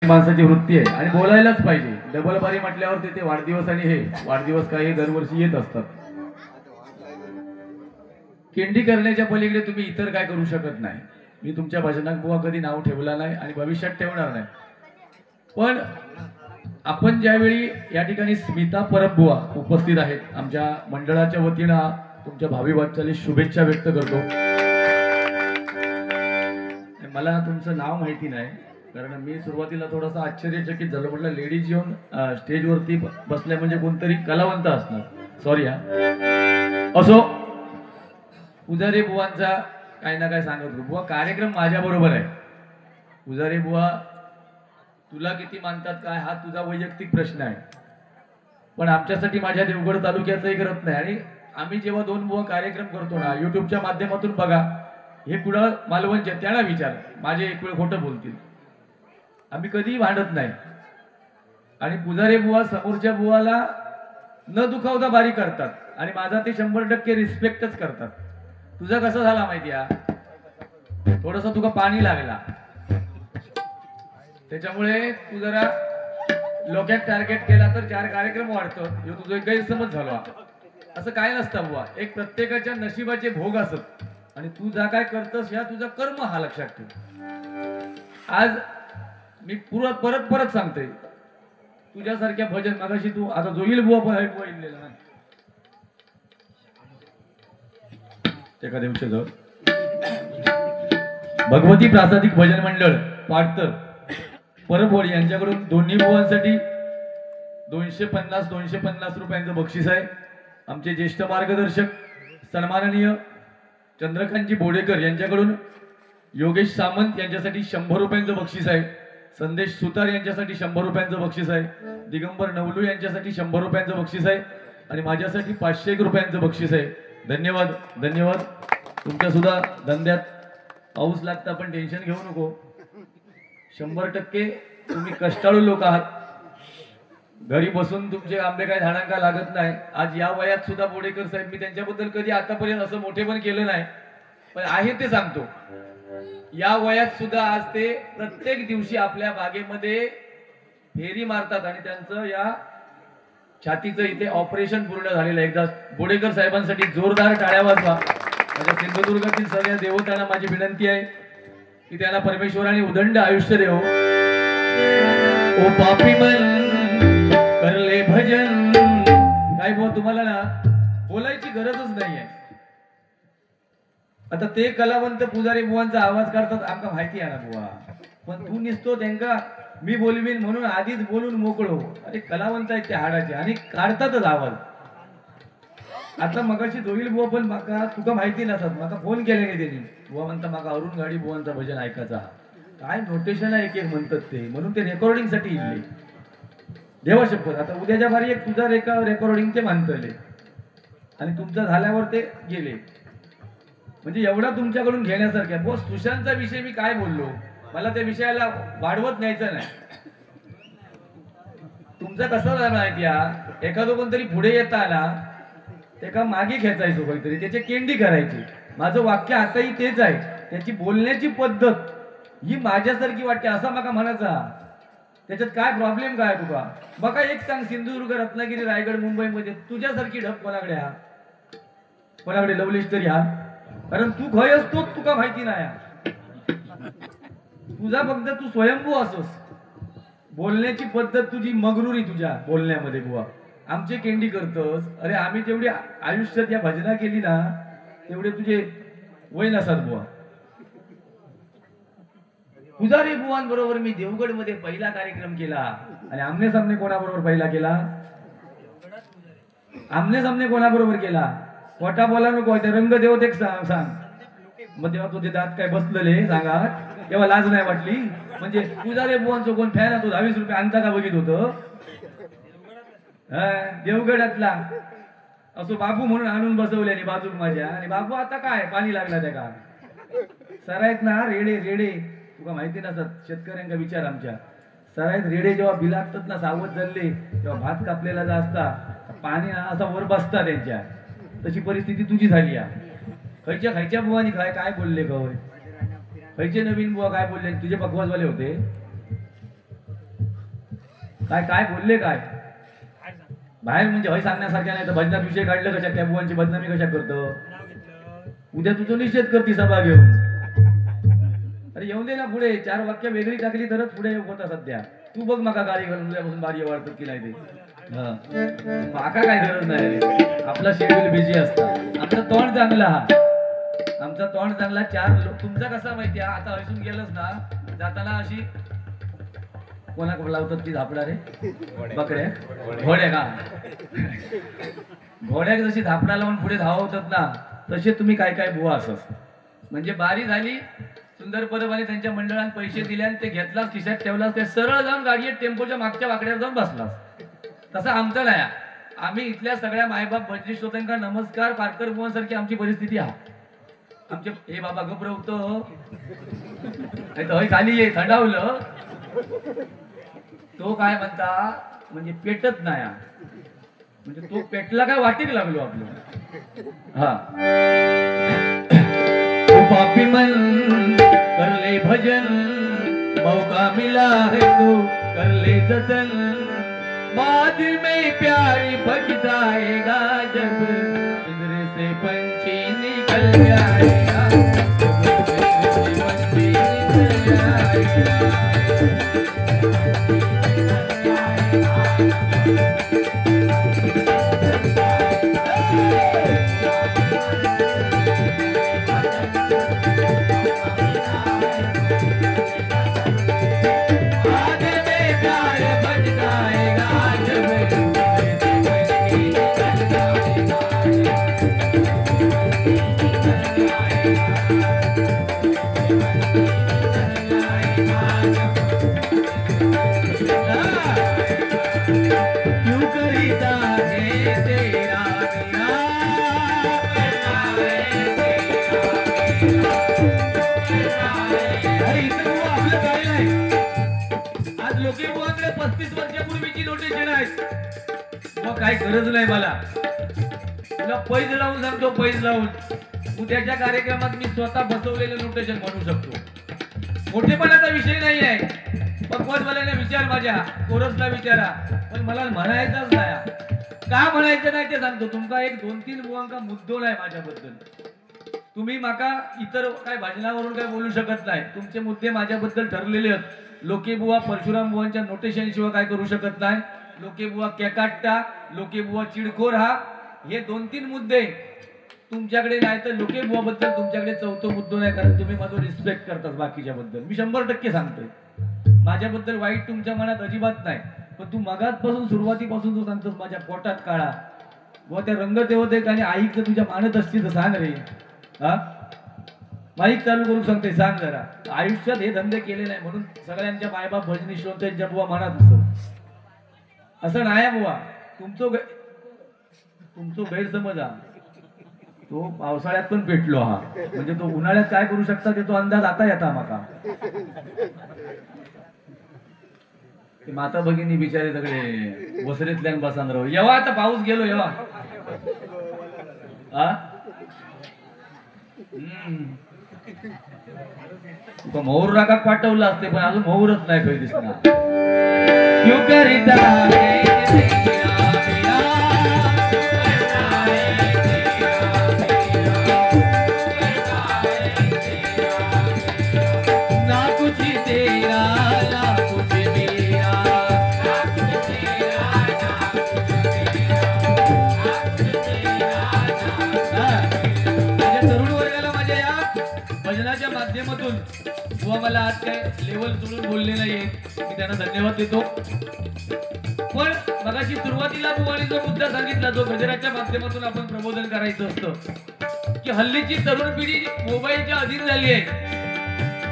माणसाची वृत्ती आहे आणि बोलायलाच पाहिजे. डबल बारी म्हटल्यावर ते वाढदिवस आणि हे वाढदिवस काही दरवर्षी येत असतात. केंडी करण्याच्या पलीकडे तुम्ही इतर काय करू शकत नाही. मी तुमच्या भजनात बुवा कधी नाव ठेवला नाही आणि भविष्यात ठेवणार नाही. पण आपण ज्यावेळी या ठिकाणी स्मिता परब बुवा उपस्थित आहेत, आमच्या मंडळाच्या वतीनं तुमच्या भावी वाटचाली शुभेच्छा व्यक्त करतो. मला तुमचं नाव माहिती नाही, कारण मी सुरुवातीला थोडासा आश्चर्यचकित झालो. म्हटलं लेडीज येऊन स्टेजवरती बसल्या म्हणजे कोणतरी कलावंत असणार. सॉरी हा. असो, पुजारी बुवांचा काही ना काय सांगत होतो. बुवा कार्यक्रम माझ्या बरोबर आहे. पुजारी बुवा तुला किती मानतात काय हा तुझा वैयक्तिक प्रश्न आहे, पण आमच्यासाठी माझ्या देवगड तालुक्याचं एक रत्न आहे. आणि आम्ही जेव्हा दोन बुवा कार्यक्रम करतो ना युट्यूबच्या माध्यमातून, बघा हे कुडाळ मालवणचे, त्याला विचार, माझे एक वेळ खोटं बोलतील. आम्ही कधीही भांडत नाही. आणि पुजारी बुवा समोरच्या बुवाला न दुखावता बारी करतात आणि माझा ते 100% रिस्पेक्टच करतात. तुझा कसा झाला माहिती आहे, थोडस तुका पाणी लागला त्याच्यामुळे तू जरा लोक्यात टार्गेट केला तर 4 कार्यक्रम वाढतो. हे तुझं एक गैरसमज झाला. असं काय नसतं बुवा, एक प्रत्येकाच्या नशिबाचे भोग असत आणि तू जा काय करतस या तुझा कर्म हा लक्षात ठेव. आज मी परत परत सांगतोय, तुझ्यासारख्या भजन मागाशी तू आता जोईल बुवा पण ऐकलेला नाही एका दिवशी जाऊ भगवती प्रासादिक भजन मंडळ पाटतर परभोडी यांच्याकडून दोन्ही बुवांसाठी 250 रुपयांचं बक्षीस आहे. आमचे ज्येष्ठ मार्गदर्शक सन्माननीय चंद्रकांतजी बोडेकर यांच्याकडून योगेश सामंत यांच्यासाठी 100 रुपयांचं बक्षीस आहे. संदेश सुतार यांच्यासाठी 100 रुपयांचं बक्षीस आहे. दिगंबर नवलू यांच्यासाठी 100 रुपयांचं बक्षीस आहे आणि माझ्यासाठी 501 रुपयांचं बक्षीस आहे. धन्यवाद धन्यवाद. तुमच्या सुद्धा धंद्यात पाऊस लागता पण टेन्शन घेऊ नको. 100% तुम्ही कष्टाळू लोक आहात. घरी बसून तुमचे आंबे काय झाडांका लागत नाही. आज या वयात सुद्धा बोडेकर साहेब, मी त्यांच्याबद्दल कधी आतापर्यंत असं मोठे पण केलं नाही, पण आहे ते सांगतो. या वयात सुद्धा आज ते प्रत्येक दिवशी आपल्या बागेमध्ये फेरी मारतात आणि त्यांचं या छातीचं इथे ऑपरेशन पूर्ण झालेलं आहे. एकदा बोडेकर साहेबांसाठी जोरदार टाळ्या वाजवा. माझ्या सिंधुदुर्गातील सगळ्या देवतांना माझी विनंती आहे की त्यांना परमेश्वराने उदंड आयुष्य देव. ओ पापी मन करले भजन. काय बुवा तुम्हाला ना बोलायची गरजच नाहीये. आता ते कलावंत पुजारी बुवांचा आवाज काढतात आमका माहिती आहे ना बुवा, पण तू निसतो त्यांका मी बोलवीन म्हणून आधीच बोलून मोकळो. अरे कलावंत आहेत ते हाडाचे आणि काढतातच आवाज. आता मगाशी जोईल बुवा पण माका तुका माहिती नसत, माका फोन केले नाही त्यांनी. बुवा म्हणता माका अरुण गाडी बुवांचा भजन ऐकायचा. काय नोटेशन आहे एक एक म्हणतात ते, म्हणून ते रेकॉर्डिंग साठी इले देवा शपथ. आता उद्याच्या बारी एक तुझा रेकॉर्डिंग ते मानतले आणि तुमचं झाल्यावर ते गेले. म्हणजे एवढा तुमच्याकडून घेण्यासारखं. बॉस सुशांतचा विषय मी काय बोललो, मला त्या विषयाला वाढवत न्यायचं नाही. तुमचा कसा झाला माहिती आहे, एखादं कोणतरी पुढे येता आला एका मागे खेचायचो काहीतरी, त्याची केंडी करायची. माझं वाक्य आताही तेच आहे. त्याची बोलण्याची पद्धत ही माझ्यासारखी वाटते असा माका म्हणायचा. त्याच्यात काय प्रॉब्लेम काय तुका. बघा एक सांग, सिंधुदुर्ग रत्नागिरी रायगड मुंबईमध्ये तुझ्यासारखी ढप कोणाकडे हा, कोणाकडे लवलेश तरी हा. कारण तू खय असतो तुका माहिती नाही. तुझा फक्त तू स्वयंभू असोस. बोलण्याची पद्धत तुझी मगरुरी तुझ्या बोलण्यामध्ये बुवा. आमचे केंडी करतोस. अरे आम्ही जेवढी आयुष्यात या भजना केली ना तेवढे तुझे वय नसतात बुवा. पुजारी बुवांबरोबर मी देवगड मध्ये पहिला कार्यक्रम केला आणि आमने सामने कोणाबरोबर पहिला केला, आमने सामने कोणाबरोबर केला. खोटा बोला नको, ते रंग देवत एक सांग. मग तेव्हा तुझे दात काय बसलेले सांगा, तेव्हा लाज नाही वाटली. म्हणजे पुजारी बुवांचं कोण फॅन आहे तो 20 रुपये आणता का बघित होतं देवगडातला. असो बाबू म्हणून आणून बसवल्याने बाजूक माझ्या. आणि बाबू आता काय पाणी लागला त्या का सरायत ना रेडे रेडे तुका माहिती नसत. शेतकऱ्यांचा विचार आमच्या सरायत रेडे जेव्हा बिलागतात ना सावध झाले तेव्हा भात कापलेला जा असता पाणी असा वर बसता त्यांच्या. तशी परिस्थिती तुझी झाली आहे. खायच्या बुवानी काय काय बोलले गवय. खयचे नवीन बुवा काय बोलले तुझे बकवासवाले होते. काय काय बोलले काय बाहेर म्हणजे हय सांगण्यासारख्या नाही तर भजनात विषय काढलं कशा त्या बुवांची बदनामी कशा करतो उद्या तुझं निषेध करती सभा घेऊन अरे येऊन दे ना पुढे 4 वाक्य वेगळी टाकली तरच पुढे होता सध्या तू बघ मका गाडी घालून उद्यापासून बारी वाढतात की नाही ते माका काय गरज नाही आपला शेड्यूल बिझी असतं आमचा तोंड चांगला आमचा तोंड चांगला 4 लोक तुमचा कसा माहिती आहे आता हसून गेलंच ना जाताना अशी कोणा लावतात ती झापडा रे बकऱ्या घोड्या का घोड्या जशी झापडा लावून पुढे धावतात ना तसे तुम्ही काय काय बुवा असत म्हणजे बारी झाली सुंदर परवाने त्यांच्या मंडळात पैसे दिले आणि ते घेतलास खिशात ठेवलास ते सरळ जाऊन गाडीत टेम्पोच्या मागच्या वाकड्यावर जाऊन बसलास तसं आमचं नाही आम्ही इथल्या सगळ्या मायबाप भजनी श्रोत्यांना नमस्कार पारकर बुवांसारखी आमची परिस्थिती आहे आमचे हे बाबा घबरवतो खाली ये थंडावलं तो काय म्हणता म्हणजे पेटत नाही म्हणजे तो पेटला काय वाटीक लागलो आपलं हा पापी मन कर ले भजन मौका मिला है तो कर ले जतन बाद में प्यार बजताएगा जब इधर से पंछी निकल जाएगा पंछी निकल जाएगा काय गरज नाही मला तुला पैज लावून सांगतो पैज लावून उद्याच्या कार्यक्रमात मी स्वतः बसवलेलं नोटेशन म्हणू शकतो मोठेपणाचा विषय नाही आहे पक्वत मला विचार माझ्या कोरसला विचारा पण मला म्हणायचंच नाही का म्हणायचं नाही ते सांगतो तुमका एक 2-3 बुवांका मुद्दो नाही माझ्याबद्दल तुम्ही माका इतर काय भाजनावरून काय बोलू शकत नाही तुमचे मुद्दे माझ्याबद्दल ठरलेले आहेत लोके बुवा परशुराम बुवांच्या नोटेशन शिवाय काय करू शकत नाही लोके बुवा केकाट्टा लोके बुवा चिडखोर हा हे 2-3 मुद्दे तुमच्याकडे नाही तर लोके बुवा बद्दल तुमच्याकडे चौथा मुद्दा नाही कारण तुम्ही माझं रिस्पेक्ट करतात बाकीच्या बद्दल मी 100% सांगतोय माझ्याबद्दल वाईट तुमच्या मनात अजिबात नाही पण तू मगातपासून सुरुवातीपासून तू सांगतोस माझ्या पोटात काळा व त्या रंगते होते आणि आईचं तुझ्या मानत असतील तर सांग रे हा माईक चालू करून सांगते सांग जरा आयुष्यात हे धंदे केले नाही म्हणून सगळ्यांच्या मायबाप भजनी श्रोत्यांच्या बुवा मनात असतो असं नाही बुवा तुमचं गैरसमज हा तो पावसाळ्यात पण पेटलो हा म्हणजे तो उन्हाळ्यात काय करू शकता ते तो अंदाज आता येता माका ते माता भगिनी बिचारे सगळे वसरीतल्यान बसान राहू येवा आता पाऊस गेलो येवा हा तुका मोहर रागात पाठवलं असते पण अजून मोहरच नाही काही दिसणार क्यों करिता माध्यमातून बुवा मला आज काय लेवल सोडून बोलले नाहीये मी त्यांना धन्यवाद देतो पण मगाशी सुरुवातीला बुवाने जो मुद्दा सांगितला जो गजराच्या माध्यमातून आपण प्रबोधन करायचं असतं की हल्लीची तरुण पिढी मोबाईलच्या अधीन झाली आहे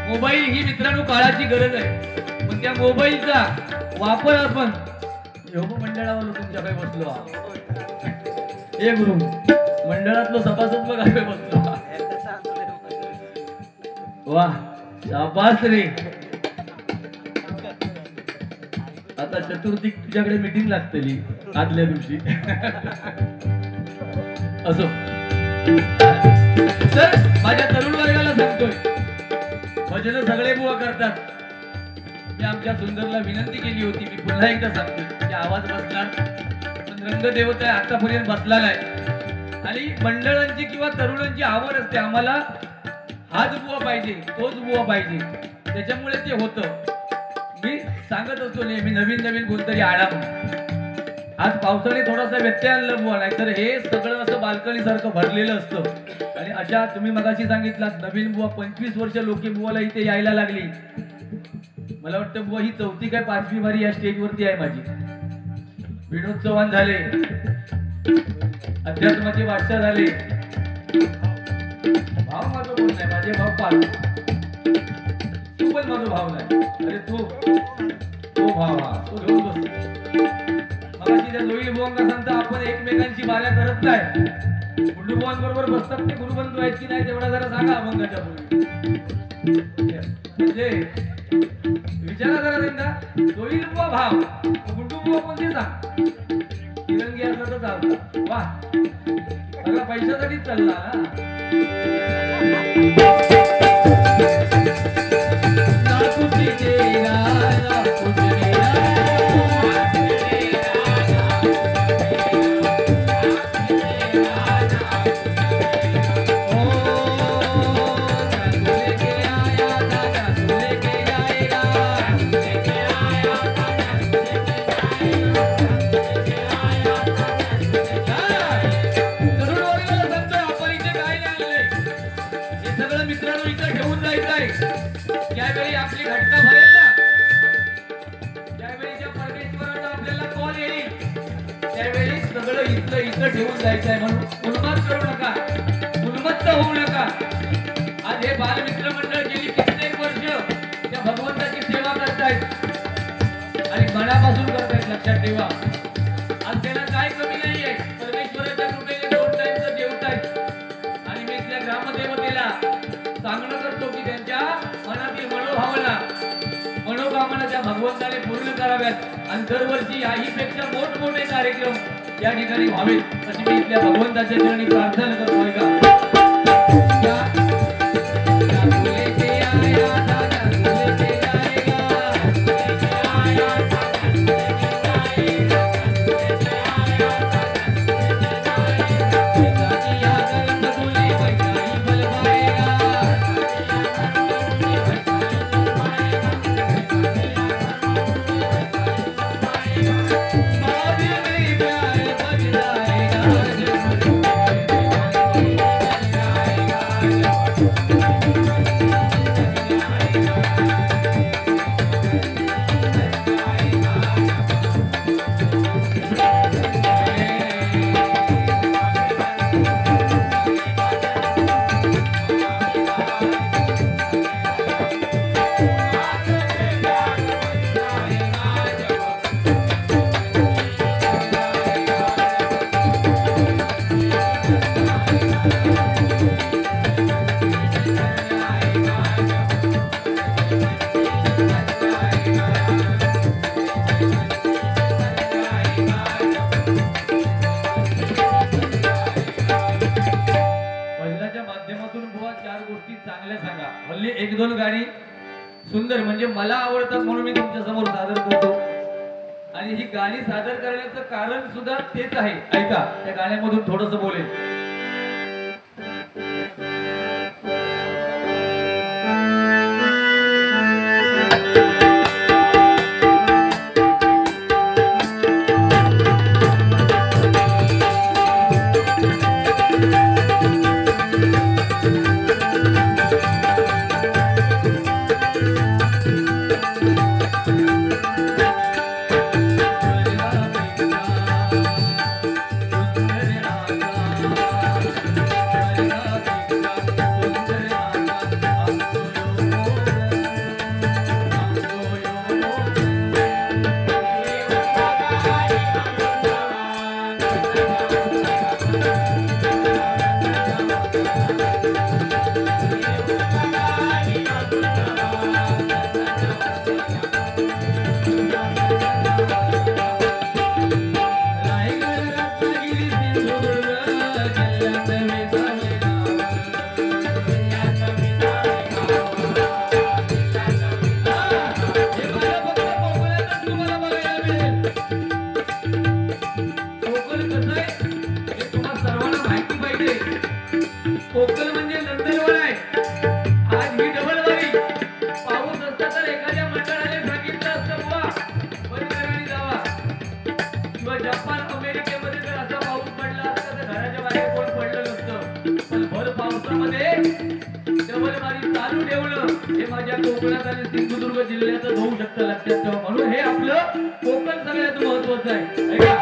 मोबाईल ही मित्रांनो काळाची गरज आहे पण त्या मोबाईलचा वापर आपण योग मंडळावर तुमच्या काही बसलो हे गुरु मंडळातलं सभासद बघा काही बसलो वाह शाबास रे आता चतुर्थी तुझ्याकडे मीटिंग लागतली आदल्या दिवशी असो तर माझ्या तरुण वर्गाला सांगतोय भजन सगळे बुवा करतात मी आमच्या सुंदरला विनंती केली होती, मी पुन्हा एकदा सांगतो की आवाज बसणार पण रंगदेवता आतापर्यंत बसला नाही आणि मंडळांची किंवा तरुणांची आवड असते आम्हाला हाच बुवा पाहिजे तोच बुवा पाहिजे, त्याच्यामुळे ते होतं. मी सांगत असतो नेहमी नवीन नवीन कोणतरी आडा. आज पावसाने थोडासा व्यत्यय आणला बुवा, नाहीतर हे सगळं असं बाल्कनी सारखं भरलेलं असतं. आणि अशा तुम्ही मगाशी सांगितलात नवीन बुवा 25 वर्ष लोके बुवाला इथे यायला लागली. मला वाटतं बुवा ही 4थी काय 5वी वारी या स्टेजवरती आहे माझी. विनोद चव्हाण झाले, अध्यात्माचे बादशाह झाले. भाव माझा कोण नाही, माझे भाव 5. तू पण माझा भाव नाही. अरे तो भाव हा तो घेऊन बस. मगाशी त्या लोई बुवांना सांगता आपण एकमेकांची बाऱ्या करत नाही. गुड्डू बुवांबरोबर बसतात ते गुरुबंधू आहेत की नाही तेवढा जरा सांगा अभंगाच्या पूर्वी. म्हणजे विचारा जरा त्यांना. लोई बुवा भाव, गुड्डू बुवा कोणते सांग. तिरंगी असलं तर चालतं. वा सगळा पैशासाठीच चालला ना. ज्यावेळी आपली घटना भरेल ना, ज्यावेळी ज्या परमेश्वराचा आपल्याला कॉल येईल त्यावेळी सगळं इथं ठेवून जायचं आहे. म्हणून उन्माद करू नका, उन्मत्त होऊ नका. आज हे बालमित्र मंडळ गेली कित्येक वर्ष त्या भगवंताची सेवा करतायत आणि मनापासून करतायत. लक्षात ठेवा आज त्याला काय कमी नाहीये. परमेश्वराच्या कृपेने 2 टाइमचं जेवतायत. आणि मी इथल्या ग्रामदेवतेला सांगणं करतो की त्यांच्या मनातील मनोकामना त्या भगवंताने पूर्ण कराव्यात आणि दरवर्षी याहीपेक्षा मोठमोठे कार्यक्रम या ठिकाणी व्हावेत अशी मी इथल्या भगवंताच्या चरणी प्रार्थना करतोय. का हल्ली 1-2 गाणी सुंदर म्हणजे मला आवडतात म्हणून मी तुमच्या समोर सादर करतो. आणि ही गाणी सादर करण्याचं कारण सुद्धा तेच आहे. ऐका त्या गाण्यामधून थोडंसं बोलेल. कोकणात आणि सिंधुदुर्ग जिल्ह्यातच होऊ शकतं, लक्षात ठेवा. म्हणून हे आपलं कोकण सगळ्यात महत्वाचं आहे. ऐका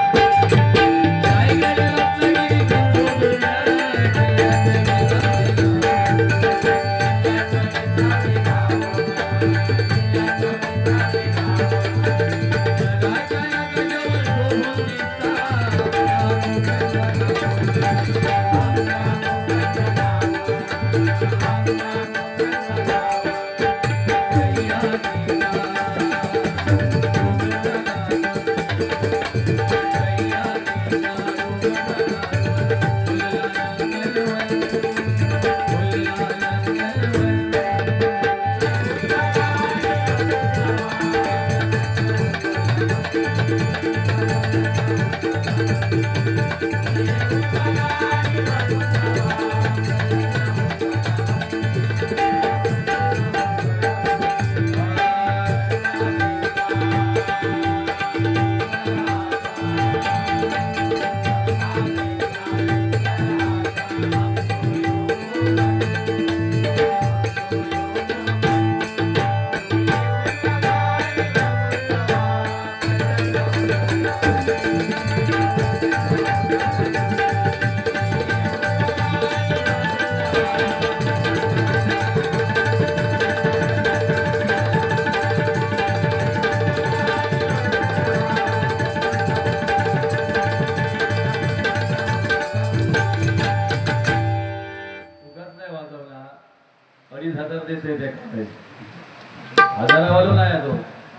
हजारावालो नाही तो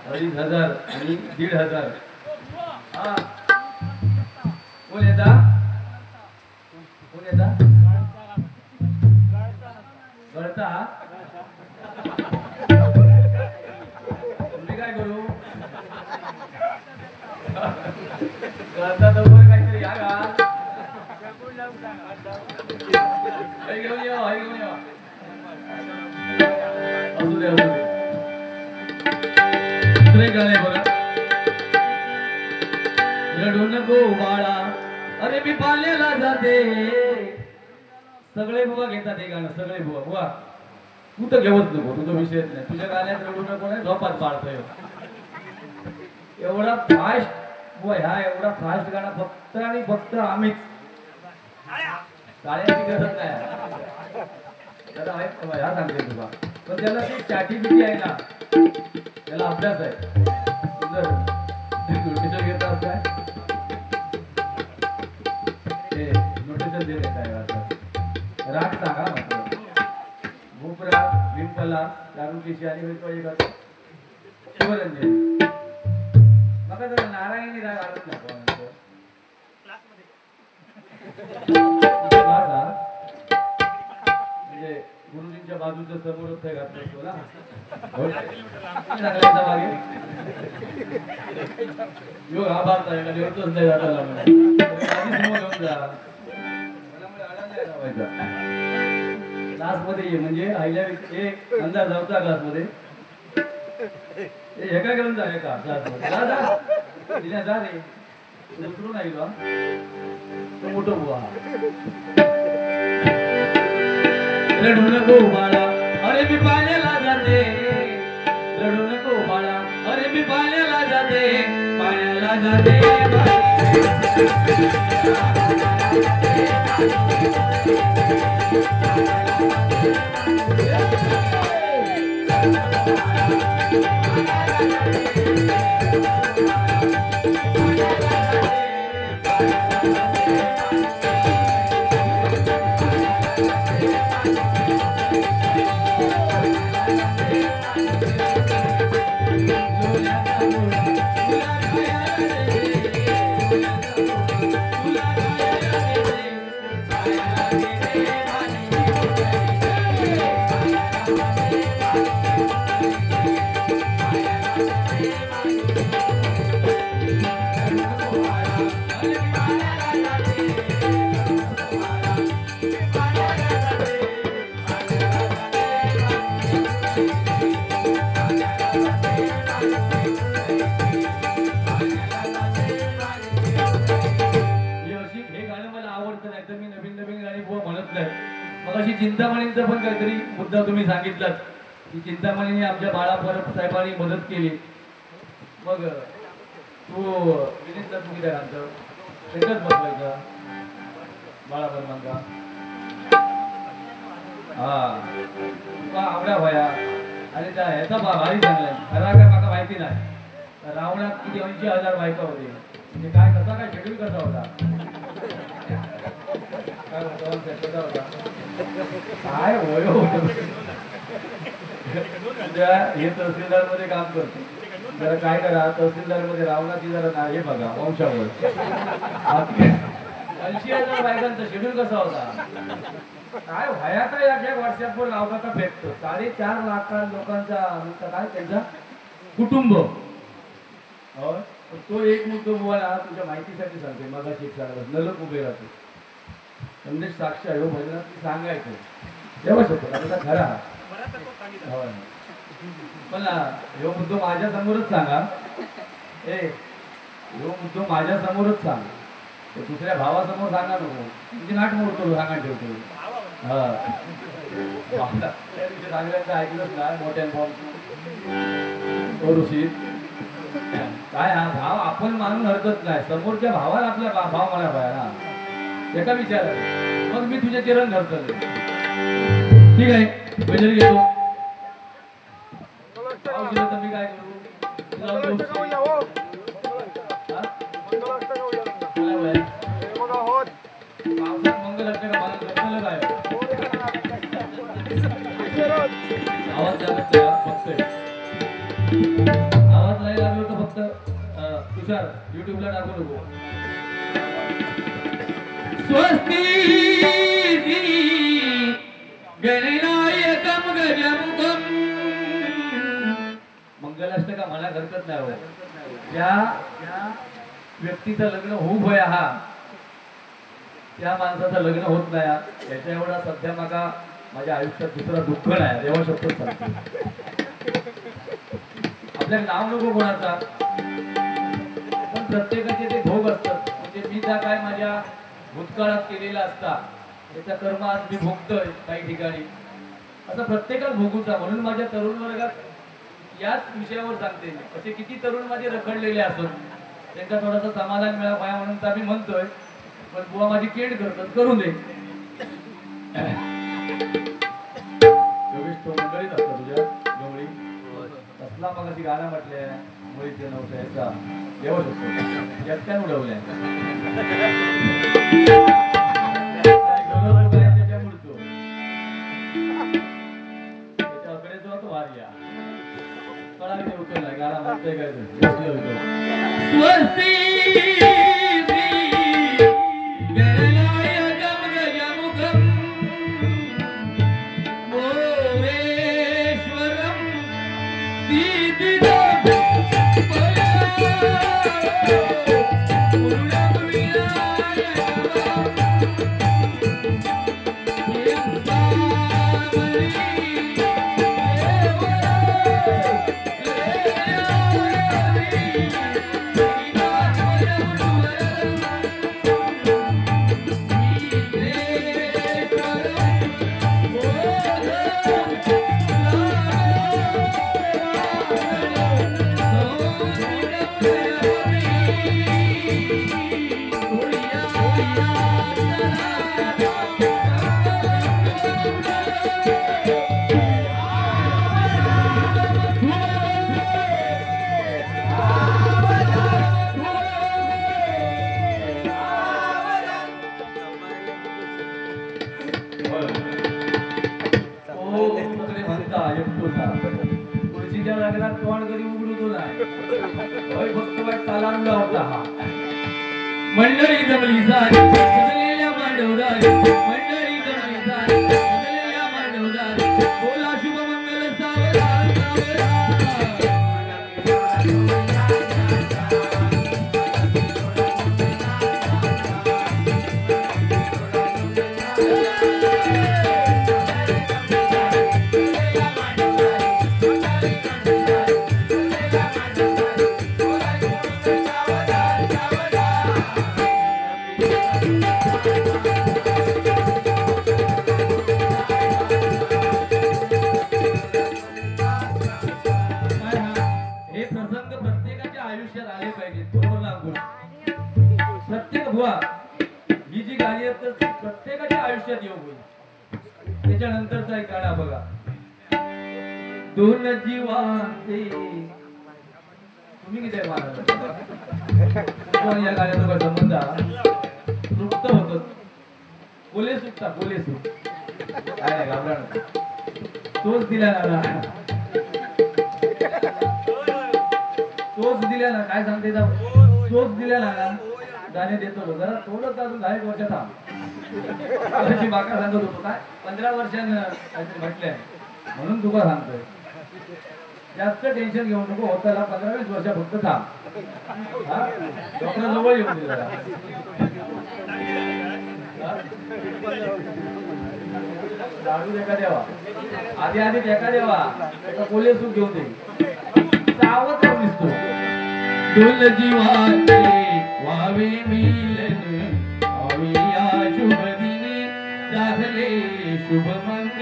2,500 आणि 1,500. हा कोण येता कोण येता गळता तुम्ही काय करू गळता तर काहीतरी या का घेऊन या घेऊन या असू दे असू दे. दुसरे गाणे बघा. रडू नको बाळा अरे मी पाल्याला जाते. सगळे बुवा घेतात हे गाणं, सगळे बुवा. बुवा तू तर घेवत नको, तुझा विषयच नाही. तुझ्या गाण्यात रडू नको नाही, झोपात पाळतोय. एवढा फास्ट बुवा, ह्या एवढा फास्ट गाणं फक्त आणि फक्त आम्हीच. टाळ्याची गरज नाही. त्याला ह्या सांगते तुला, पण त्याला ती चॅटिबिटी आहे ना, त्याला अभ्यास आहे. सुंदर नोटिशन घेतात काय ते नोटिशन देत काय राग सांगा म्हटलं. भूपराग विंपला दारुकेशी आणि शिवरंजन मग जरा नारायणी राग आणत नको. म्हणजे गुरुजींच्या बाजूच्या समोरच काय घातलं असतो ना यो हा भारत आहे का देवतच नाही जाताला क्लास मध्ये ये म्हणजे आईल्या एक अंदाज जाऊचा क्लास मध्ये हे काय करून जा का क्लास मध्ये जा जा रे उतरून नाही का तो मोठं बुवा. रडू नको बाळा अरे मी पाण्याला जाते. रडू नको बाळा अरे मी पाण्याला जाते. पाण्याला जाते चिंतामणींचा पण काहीतरी मुद्दा तुम्ही सांगितलात. की चिंतामणीने आमच्या बाळा परब साहेबांनी मदत केली. मग तू विनीतला तुम्ही त्या घालतं एकच बसवायचा बाळा बर्मांका हा आवड्या भया आणि त्या ह्याचा भारी चांगला खरा काय मला माहिती नाही. रावणात किती 80,000 बायका होती म्हणजे काय कसा काय शेड्यूल कसा होता काय होता काय वय होत हे तहसीलदार मध्ये काम करतो. जरा काय करा तहसीलदार मध्ये रावणाची जरा ना हे बघा वंशावर 80,000 बायकांचा शेड्यूल कसा होता काय भयाचा या व्हॉट्सअपवर लावता भेटतो. 4.5 लाख लोकांचा काय त्यांचा कुटुंब. तो एक मुद्दा बुवाला तुझ्या माहितीसाठी सांगते. मग नलक उभे राहतो संदेश साक्ष आहे हो भजनात सांगायचं जेव्हा शकतो आता खरा पण ह्यो मुद्दो माझ्या समोरच सांगा. ह्यो मुद्दो माझ्या समोरच सांग. दुसऱ्या भावासमोर सांगा नको म्हणजे नाट मोडतो सांगा ठेवतो. सांगल्याचं ऐकलंच ना मोठ्या ऋषी काय हा भाव आपण मानून हरकत नाही. समोरच्या भावाला आपला भाव म्हणा पाहिजे ना एका विचार मग मी तुझ्या चरण धरतो. ठीक आहे बजर घेतो तर मी काय करू मंगल असतं का मला काय आवाज फक्त आवाज नाही लागलो तर फक्त तुषार युट्यूबला टाकू नको. स्वस्ती गणनायकम गजमुखम मंगलाष्टका मला हरकत नाही. ज्या व्यक्तीचं लग्न होऊ भया हा त्या माणसाचं लग्न होत नाही याच्या एवढा सध्या मला माझ्या आयुष्यात दुसरा दुःख नाही. देवा शब्द सांगतो आपल्याला नाव नको कोणाचा पण प्रत्येकाचे ते भोग असतात. म्हणजे मी त्या काय माझ्या भूतकाळात केलेला असता त्याचा कर्म आज मी भोगतोय काही ठिकाणी असं प्रत्येकाला भोगूचा. म्हणून माझ्या तरुण वर्गात याच विषयावर सांगते. असे किती तरुण माझे रखडलेले असत त्यांचा थोडासा समाधान मिळावा म्हणून तर मी म्हणतोय. पण बुवा माझी केड करतात करू दे. योगेश तो मंडळीत असतो तुझ्या गवळी कसला मग अशी गाणं म्हटल्या मुळीचे नव्हत्या याचा देव शकतो यात काय उडवल्या गाणं म्हणतोय काय स्वस्ती मंडळी जमली झाली बदललेल्या मांडवदारी मंडळी जमली झाली बदललेल्या मांडवदारी बोला शुभ मंगल सावधान सावधान आयुष्यात आले पाहिजे, बरोबर ना अंकुश? प्रत्येक बुवा ही जी गाणी आहेत तर प्रत्येकाच्या आयुष्यात येऊ होईल. त्याच्यानंतरचा एक गाणं बघा, दोन जीवांचे. तुम्ही किती महाराज या गाण्याचा काय संबंध? सुप्त होत बोले सुटता बोले सुट काय घाबरा तोच दिला ना, तोच दिल्या ना. काय सांगते तोच दिल्या ना गाणे देतो जरा थोडं अजून 10 वर्ष थांब. बाका सांगत होतो काय 15 वर्षांना काहीतरी म्हटलंय म्हणून तुका सांगतोय. जास्त टेन्शन घेऊ नको, होताला 15-20 वर्ष फक्त थांब. डॉक्टर जवळ येऊन दे जरा. दारू एका देवा आधी एका देवा एका पोलीस सुख घेऊन दे. सावध करून दिसतो. दोन जीवांचे व्हावे मिलन, व्हावे या शुभ दिनी झाले शुभ मंगल.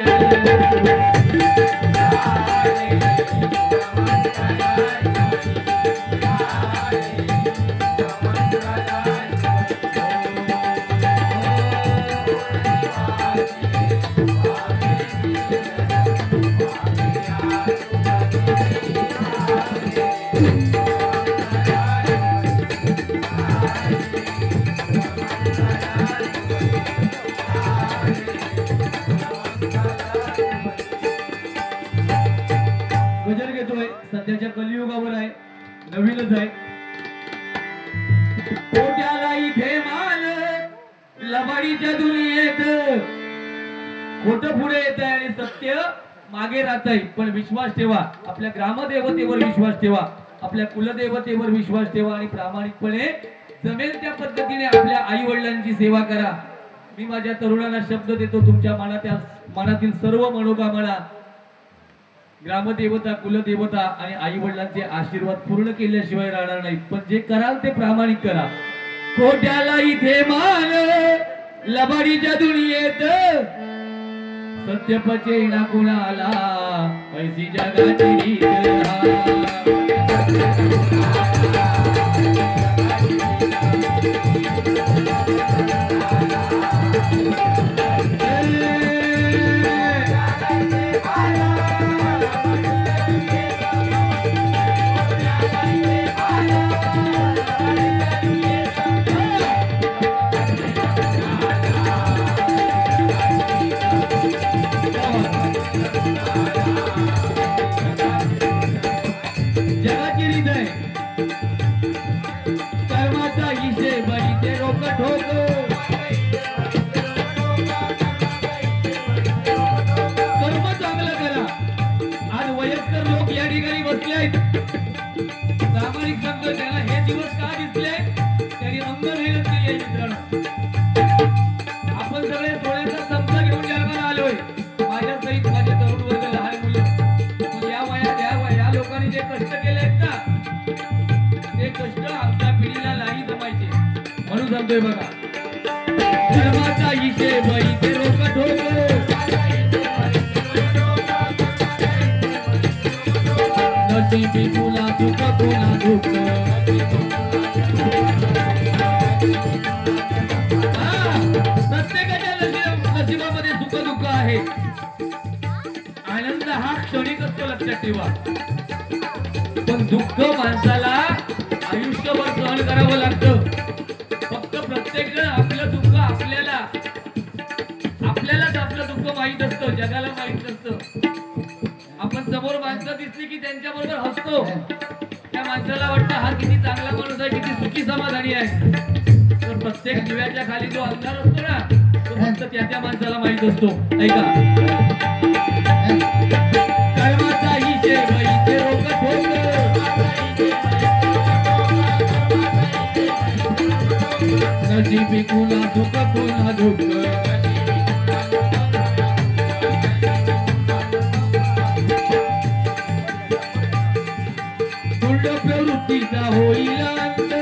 गजर घेतोय, सध्याच्या कलियुगावर आहे, नवीनच आहे. कोट्याला इथे मान लबाडीच्या दुनियेत, खोट पुढे येत आहे आणि सत्य मागे राहत आहे. पण विश्वास ठेवा, आपल्या ग्रामदेवतेवर विश्वास ठेवा, आपल्या कुलदेवतेवर विश्वास ठेवा आणि प्रामाणिकपणे जमेल त्या पद्धतीने आपल्या आई वडिलांची सेवा करा. मी माझ्या तरुणांना शब्द देतो, तुमच्या मनातील सर्व मनोकामना ग्रामदेवता, कुलदेवता आणि आई वडिलांचे आशीर्वाद पूर्ण केल्याशिवाय राहणार नाही. पण जे कराल ते प्रामाणिक करा. खोट्याला इथे मान लबाडीच्या दुनियेत, सत्य पचेना कुणाला ऐसी जगाची रीत. जगाची रीत आहे, कर्माचा हिशेब इथे रोक ठोक. कर्म चांगलं करा. आज वयस्कर लोक या ठिकाणी बसले आहेत. प्रामाणिक सांगतो, त्यांना हे दिवस का दिसले, त्यांनी अंग मेहनत केली आहे. मित्रांनो, आपण सगळे सोन्याचा चमचा घेऊन जन्माला आलोय. माझ्या सहित माझे तरुण वर्ग, लहान मुलं, या वयात या लोकांनी जे कष्ट केले आहेत ना, ते कष्ट आमच्या पिढीला नाही जमायचे. म्हणून सांगतोय बघा, धर्माचा हिशेब इथे रोक ठोक. नशिबी तुला सुख तुला दुःख. प्रत्येकाच्या नशिबामध्ये सुख दुःख आहे. आनंद हा क्षणिक असतो, लक्षात ठेवा. पण दुःख माणसाला आयुष्यभर सहन करावं लागतं. फक्त प्रत्येक जण आपलं दुःख आपल्यालाच आपलं दुःख माहित असतं, जगाला माहित नसतं. आपण समोर माणसं दिसली की त्यांच्या बरोबर हसतो. त्या माणसाला वाटतं हा किती चांगला माणूस आहे, किती सुखी समाधानी आहे. तर प्रत्येक दिव्याच्या खाली जो अंधार असतो ना, तो फक्त त्या माणसाला माहित असतो. ऐका, कर्माचा हिशेब इथे रोक ठोक. नशिबी कुणा सुख कुणा दुःख. गुंड प्रवृत्तीचा होईल अंत.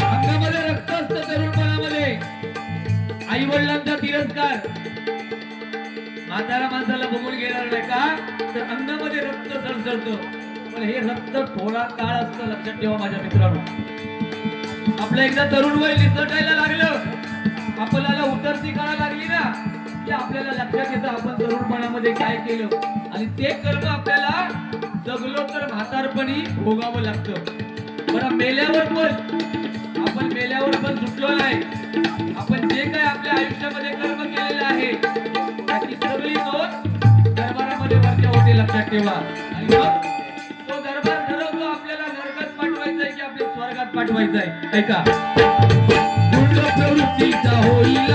अंगामध्ये रक्त असतं तरुणपणामध्ये. आई वडिलांचा तिरस्कार, म्हातारा माणसाला बघून घेणार नाही का तर अंगामध्ये रक्त सळसळतं, पण हे रक्त थोडा काळ असतं, लक्षात ठेवा माझ्या मित्रांनो. आपलं एकदा तरुण वय निसटायला लागलं, आपल्याला उतरती काळा लागली ना की आपल्याला लक्षात येतं आपण तरुणपणामध्ये काय केलं, आणि ते कर्म आपल्याला जगलो तर म्हातारपणी भोगावं लागतं. बरं, मेल्यावर पण आपण सुटलो नाही. आपण जे काय आपल्या आयुष्यामध्ये कर्म केलेलं आहे त्याची सगळी नोंद दरबारामध्ये वरच्या होते, लक्षात ठेवा. आणि मग तो दरबार ठरवतो आपल्याला नरकात पाठवायचंय की आपल्या स्वर्गात पाठवायचंय. ऐका, गुंड प्रवृत्तीचा होईल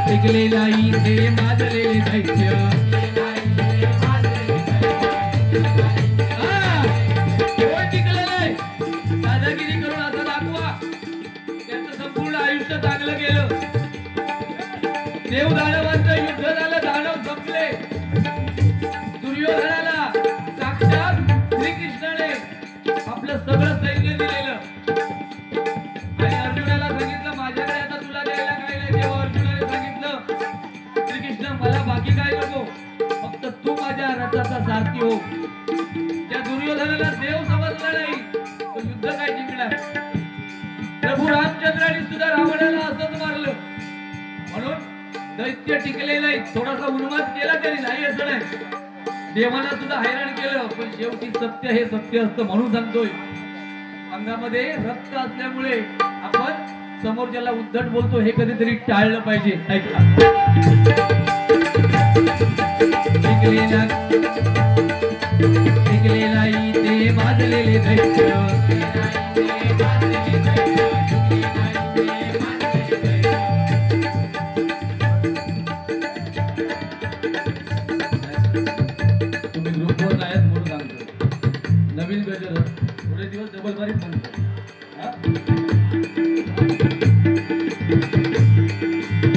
टिकलेला इथे माजलेले दैत्य, दादागिरी करून असं दाखवा त्याचं संपूर्ण आयुष्य चांगलं गेलं. देव दानवांचं युद्ध झालं, दानव संपले. दुर्योधनाला साक्षात श्रीकृष्णाने आपलं सगळं सैन्य दिलेलं आणि अर्जुनाला सांगितलं माझ्याकडे आता तुला द्यायला काय नाही. तेव्हा अर्जुनाने सांगितलं श्रीकृष्ण मला बाकी काय नको, फक्त तू माझ्या रथाचा सारथी हो. त्या दुर्योधनाला देव समजला नाही, तो युद्ध काय जिंकणार. प्रभू रामचंद्राने सुद्धा रावणाला असंच मारलं. म्हणून दैत्य टिकले नाही. थोडासा उन्माद केला तरी नाही असं नाही, देवाला सुद्धा हैराण केलं, पण शेवटी सत्य हे सत्य असतं. म्हणून सांगतोय अंगामध्ये रक्त असल्यामुळे आपण समोरच्याला उद्धट बोलतो हे कधीतरी टाळलं पाहिजे. ऐका, टिकलेला इथे माजलेले दैत्य, तुम्ही ग्रुपवर नाहीत म्हणून सांगतो. नवीन गजर थोडे दिवस डबल बारीक म्हणतो.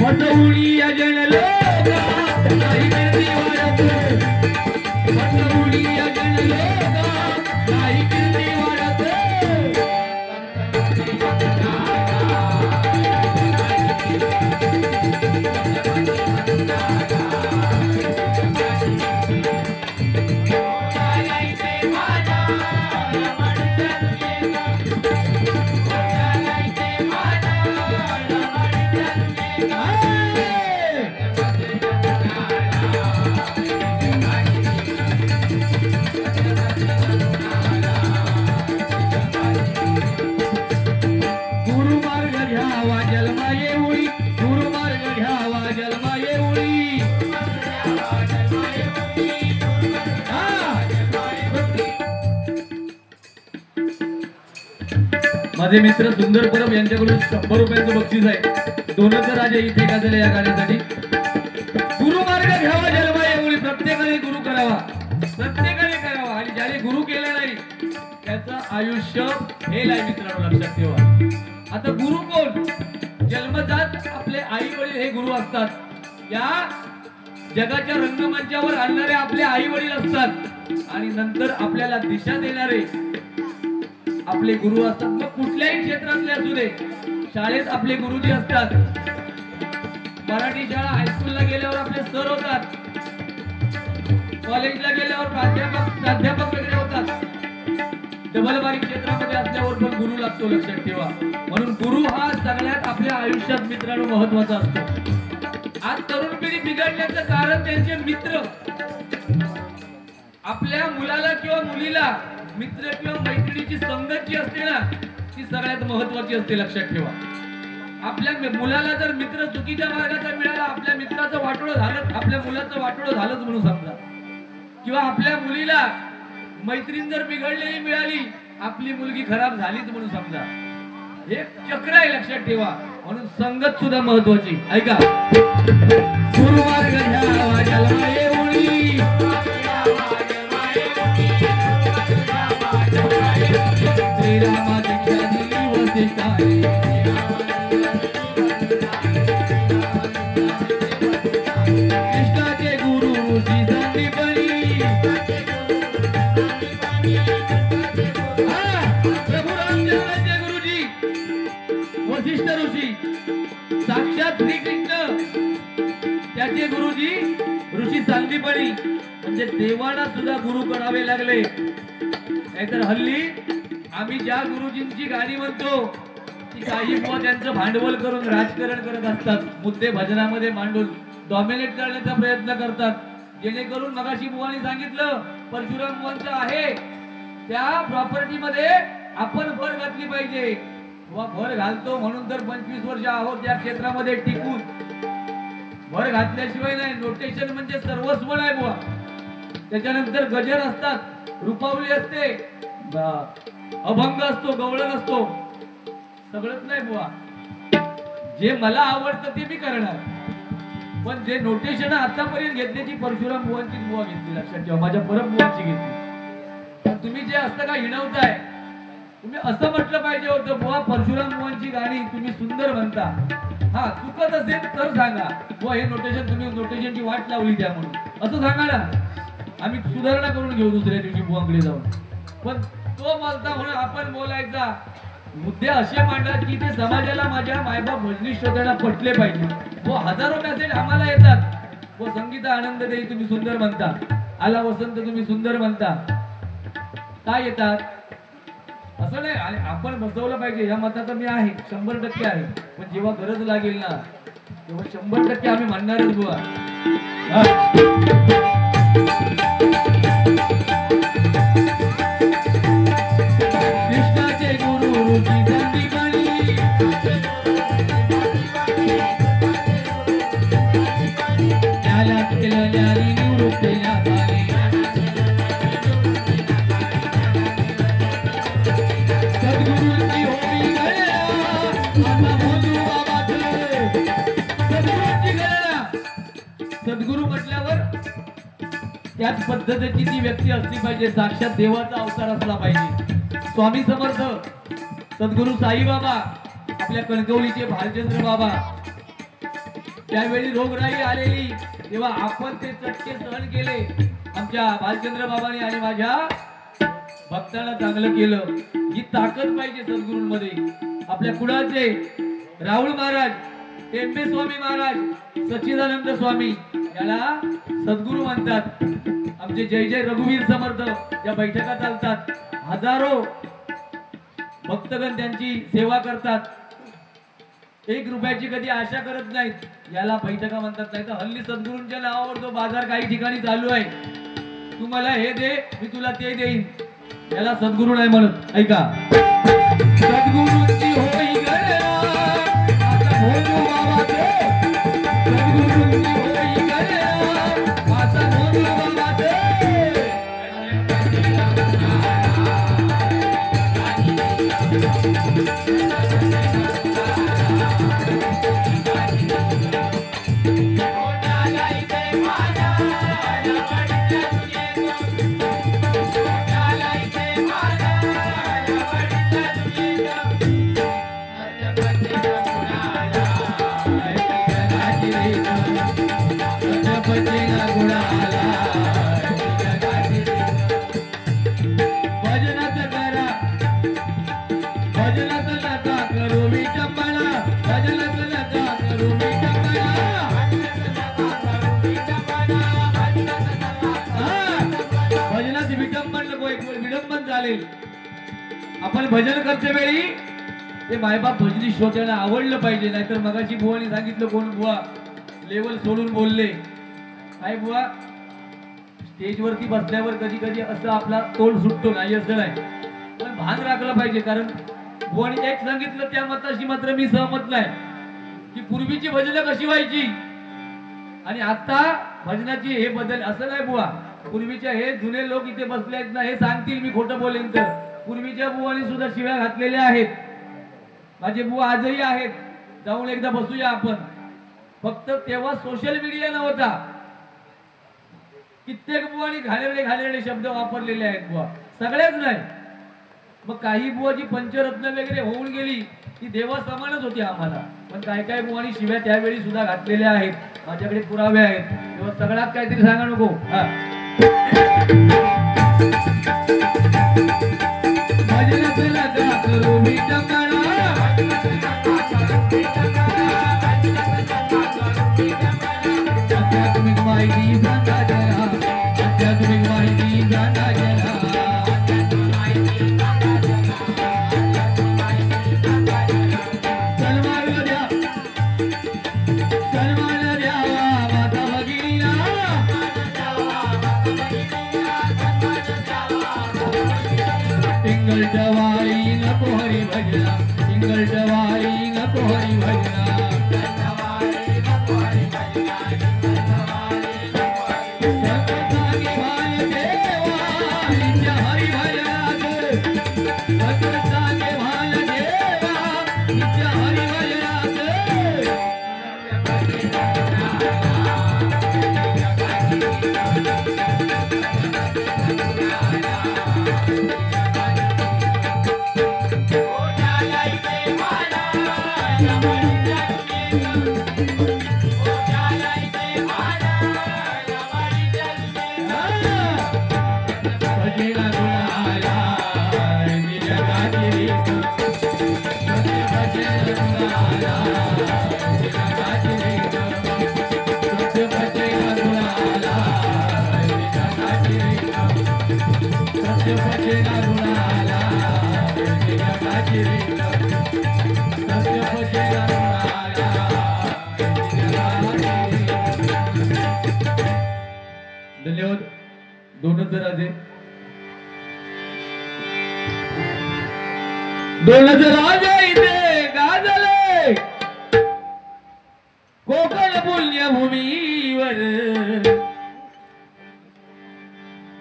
वसवली अजन लोका नाही कीर्ती वाढत, वसवली अजन लोका नाही कीर्ती वाढत. माझे मित्र सुंदर परब यांच्याकडून 100 रुपयांचं बक्षीस आहे. दोनच राजे इथे गाजले या गाण्यासाठी. गुरुमार्ग घ्यावा जन्मा येऊळी, प्रत्येकाने गुरु करावा, प्रत्येकाने करावा. आणि ज्याने गुरु केला नाही त्याचं आयुष्य हेल आहे मित्रांनो, लक्षात ठेवा. आता गुरु कोण? जन्मजात आपले आई वडील हे गुरु असतात. या जगाच्या रंगमंचावर आणणारे आपले आई वडील असतात आणि नंतर आपल्याला दिशा देणारे आपले गुरु असतात. मग कुठल्याही क्षेत्रातले असू दे, शाळेत आपले गुरुजी असतात. मराठी शाळा हायस्कूलला गेल्यावर आपले सर होतात, कॉलेजला गेल्यावर प्राध्यापक वगैरे होतात. डबल बारीक क्षेत्रामध्ये असल्यावर पण गुरु लागतो, लक्षात ठेवा. म्हणून गुरु हा सगळ्यात आपल्या आयुष्यात मित्रांनो महत्वाचा असतो. आज तरुण पिढी बिघडण्याचं कारण त्यांचे मित्र. आपल्या मुलाला किंवा मुलीला मित्र किंवा मैत्रिणीची संगत जी असते ना ती सगळ्यात महत्वाची असते, लक्षात ठेवा. आपल्या मुलाला जर मित्र चुकीच्या मार्गाचा मिळाला, आपल्या मित्राचं वाटोळं झालं, आपल्या मुलाचं वाटोळं झालंच म्हणून समजा. किंवा आपल्या मुलीला मैत्रीण जर बिघडलेली मिळाली, आपली मुलगी खराब झालीच म्हणून समजा. हे चक्र आहे, लक्षात ठेवा. म्हणून संगत सुद्धा महत्वाची. ऐका, गुरुमार्ग घ्यावा जन्मा येऊळी, श्रीरामा दीक्षा दिली वसिष्ठाने, कृष्णाचे गुरु ऋषी संदीपनी, प्रभू रामचंद्राचे गुरुजी वसिष्ठ ऋषी त्याचे गुरुजी ऋषी सांदीपणी म्हणजे देवाला सुद्धा गुरु करावे लागले. नाहीतर हल्ली आम्ही ज्या गुरुजींची गाणी म्हणतो ती काही बुवा त्यांचं भांडवल करून राजकारण करत असतात. मुद्दे भजनामध्ये मांडून डॉमिनेट करण्याचा प्रयत्न करतात. जेणेकरून मगाशी बुवानी सांगितलं परशुराम बुवांचं आहे त्या प्रॉपर्टी मध्ये आपण भर घातली पाहिजे. बुवा भर घालतो म्हणून तर 25 वर्ष आहोत त्या क्षेत्रामध्ये टिकून. भर घातल्याशिवाय नाही. नोटेशन म्हणजे सर्वस्व नाही बुवा. त्याच्यानंतर गजर असतात, रुपावली असते, अभंग असतो, गवळण असतो, सगळंच नाही बुवा. जे मला आवडतं ते मी करणार. पण जे नोटेशन आतापर्यंत घेतली ती परशुराम बुवांची बुवा घेतली. लक्षात ठेवा, माझ्या परम बुवांची घेतली. पण तुम्ही जे असतं का हिणवताय, तुम्ही असं म्हटलं पाहिजे होतं बुवा परशुराम बुवांची गाणी तुम्ही सुंदर म्हणता. हा चुकत असेल तर सांगा बुवा हे नोटेशन तुम्ही नोटेशनची वाट लावली त्या म्हणून असं सांगा ना. आम्ही सुधारणा करून घेऊ दुसऱ्या दिवशी बुवांकडे जाऊन. पण तो बोलता म्हणून आपण बोलायचा. मुद्दे असे मांडा की ते समाजाला माझ्या मायबाप भजनी श्रोत्यांना पटले पाहिजे. व हजारो मेसेज आम्हाला येतात व संगीता आनंद देई तुम्ही सुंदर म्हणता, आला वसंत तुम्ही सुंदर म्हणता, काय येतात असं नाही. आणि आपण बसवलं पाहिजे या मताचा मी आहे, 100% आहे. पण जेव्हा गरज लागेल ना तेव्हा 100% आम्ही म्हणणारच बुवा. कृष्णाचे गुरु ऋषी संदीपनी त्याला केलं ज्ञानी निवृत्तीला पाणी. सद्गुरूंची होळी गळ्या आता भोजू बाबाचं. सद्गुरूंची गळ्या. सद्गुरू म्हटल्यावर त्याच पद्धतीची ती व्यक्ती असली पाहिजे. साक्षात देवाचा अवतार असला पाहिजे. स्वामी समर्थ सद्गुरू साईबाबा, आपल्या कणकवलीचे भालचंद्र बाबा, त्यावेळी रोगराई आलेली तेव्हा आपण ते चटके सहन केले. आमच्या भालचंद्र बाबांनी आणि माझ्या भक्ताला चांगलं केलं. ही ताकद पाहिजे सद्गुरूंमध्ये. आपल्या कुळाचे राहुल महाराज, टेंबे स्वामी महाराज, सच्चिदानंद स्वामी याला सद्गुरू म्हणतात. आमचे जय जय रघुवीर समर्थ या बैठका चालतात. हजारो भक्तगण त्यांची सेवा करतात. 1 रुपयाची कधी आशा करत नाहीत. याला बैठका म्हणतात. नाही तर हल्ली सद्गुरूंच्या नावावर जो बाजार काही ठिकाणी चालू आहे, तू मला हे दे मी तुला ते देईन, याला सद्गुरू नाही म्हणत. ऐका, सद्गुरूंची होई गळ्या आता भोजू बाबाचे. सद्गुरूंची होई गळ्या आता भोजू बाबाचे. आपण भजन करते वेळी ते मायबाप भजनी श्रोत्याला आवडलं पाहिजे. नाहीतर मगाशी बुवानी सांगितलं, कोण बुवा लेवल सोडून बोलले. काय बुवा स्टेजवरती बसल्यावर कधी कधी असं आपला तोल सुटतो नाही असं नाही, पण भान राखलं पाहिजे. कारण बुवानी एक सांगितलं त्या मताशी मात्र मी सहमत नाही की पूर्वीची भजनं कशी व्हायची आणि आता भजनाची हे बदल. असं नाही बुवा, पूर्वीच्या हे जुने लोक इथे बसले आहेत ना, हे सांगतील मी खोटं बोलेन तर पूर्वीच्या बुवानी सुद्धा शिव्या घातलेल्या आहेत. माझे बुवा आजही आहेत. जाऊन एकदा बसूया आपण. फक्त तेव्हा सोशल मीडिया नव्हता. कित्येक बुवानी घाणेरडे घाणेरडे शब्द वापरलेले आहेत बुवा, सगळेच नाही. मग काही बुवाची पंचरत्न वगैरे होऊन गेली ती देवा समानच होती आम्हाला. पण काय काय बुवानी शिव्या त्यावेळी सुद्धा घातलेल्या आहेत. माझ्याकडे पुरावे आहेत. तेव्हा सगळ्यात काहीतरी सांगा नको. माहिती सांगा जरा, आध्यात्मिक माहिती सांगा जरा, सन्मान द्या, सन्मान द्यावा माता भगिनीला, इंगलच्या वारी नको हरी भजना, इंगलच्या वारी नको हरी भजना, सत्संगी भाल देवा नित्य हरी भजनात, सत्संगी भाल देवा नित्य हरी भजनात, धन्यवाद. दोनच राजे, दोनच राजे इथे गाजले कोकण पुण्यभूमीवर,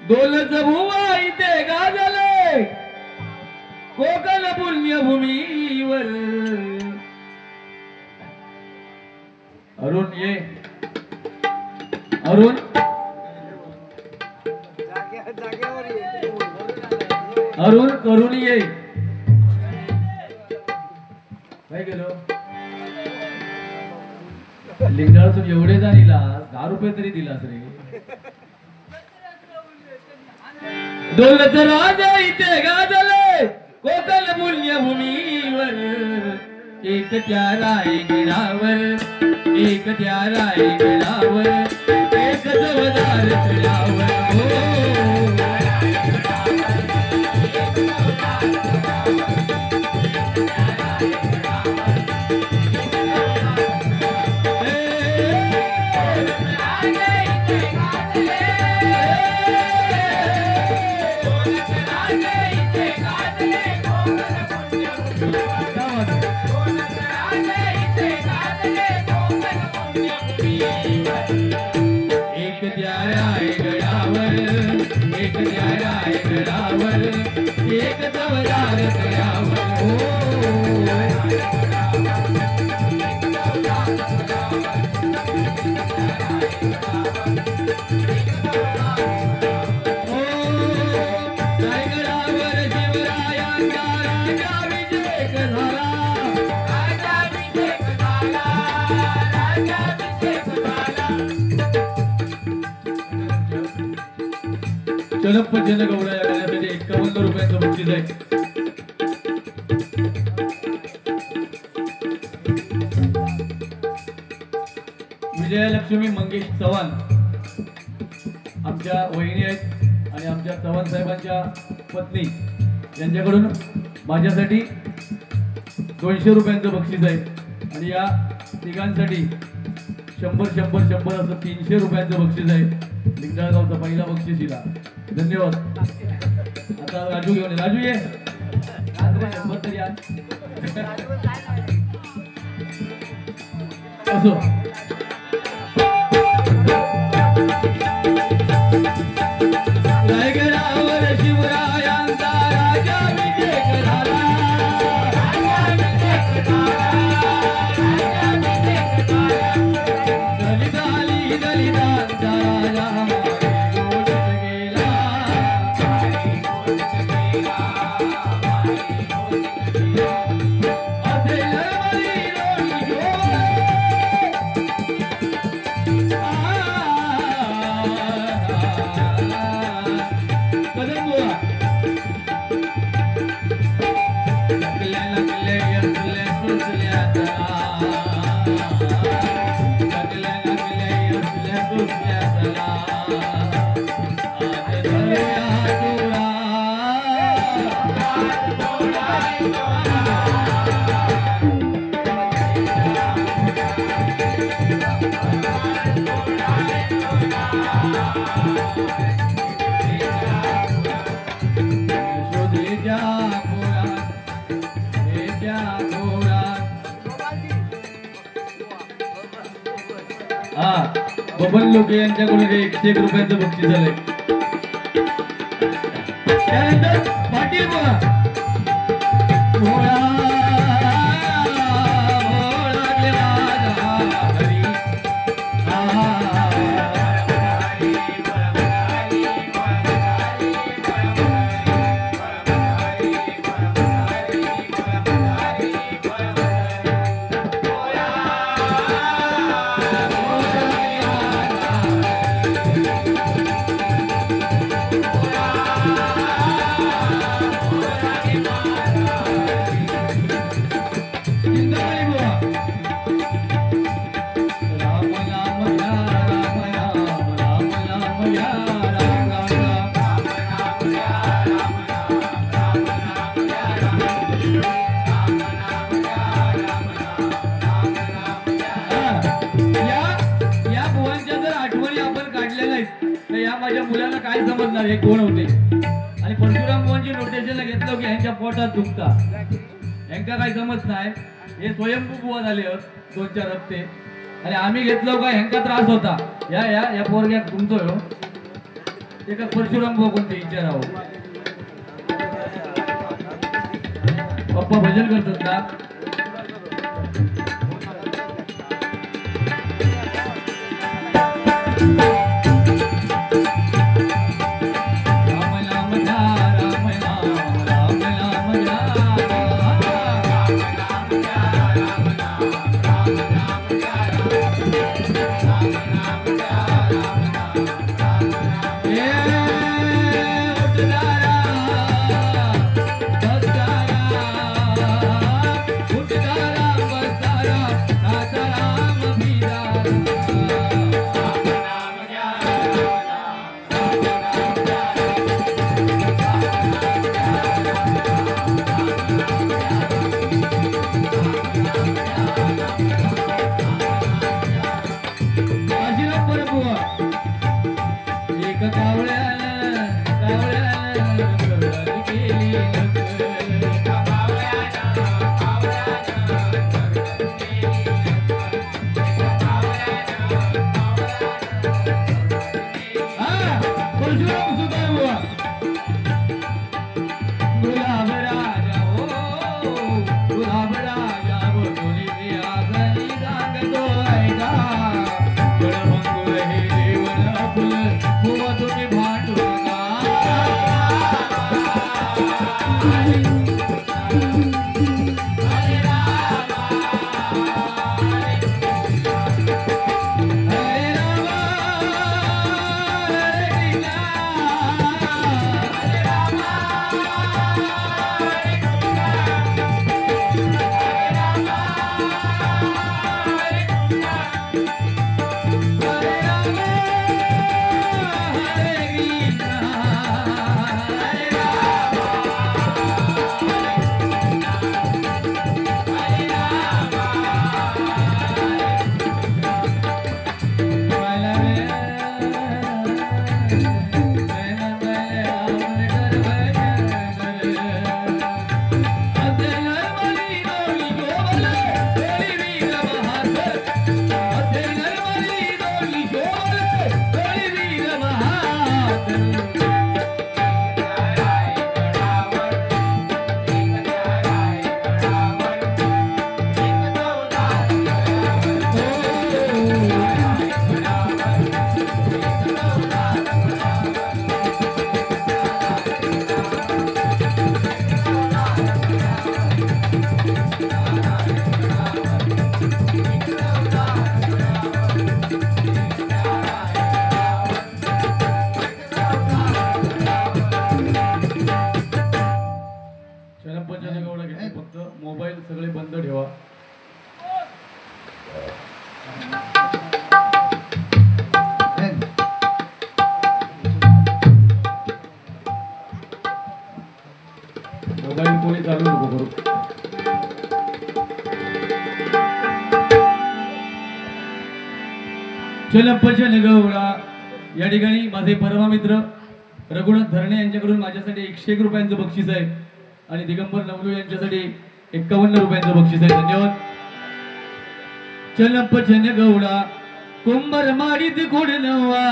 दोनच भुवा इथे गाजले कोकण पुण्यभूमीवर. अरुण ये, अरुण अरुण करून ये. काय गेलो लिंगातून एवढे जा दिला, 10 रुपये तरी दिलास रे. दौलत राजा इथे गाजले कोकण पुण्यभूमीवर, एक त्याला एक गिडावर, एक त्याला एक गिडावर, एक जवदार तुलावर. जनप जनगौडा या गाण्यासाठी 51 रुपयांचं बक्षीस आहे. विजयलक्ष्मी मंगेश चव्हाण आमच्या वहिनी आहेत आणि आमच्या चव्हाण साहेबांच्या पत्नी यांच्याकडून माझ्यासाठी 200 रुपयांचं बक्षीस आहे आणि या तिघांसाठी 100 असं 300 रुपयांचं बक्षीस आहे. लिंगाळगावचा पहिला बक्षीस दिला. धन्यवाद. आता राजू घेऊन राजू ये 100 तरी आज असो. रायगडावर शिवरायांचा राजा विजय झाला, दलिताली दलितांचा राजा बबन लोके यांच्याकडून 101 रुपयाचं बक्षीस झालंय. त्यानंतर पाटील बघा माझ्या मुलाला काय समजणार हे कोण होते. आणि परशुराम मोहनजी नोटेशनला घेतलं की ह्यांच्या पोटात दुखता ह्यांका काय समज नाही. हे स्वयंभू बुवा झाले 2-4 हप्ते आणि आम्ही घेतलो का ह्यांका त्रास होता. या या या पोरग्या तुमचो हो ते का परशुराम बुवा कोणते विचारावं. पप्पा भजन करतात का. चलपचन गौडा या ठिकाणी माझे परम मित्र रघुनाथ धरणे यांच्याकडून माझ्यासाठी 101 रुपयांचं बक्षीस आहे आणि दिगंबर नवलू यांच्यासाठी 51 रुपयांचं बक्षीस आहे. धन्यवाद. चलपचन गौडा कुंभर माडीत कुडनवा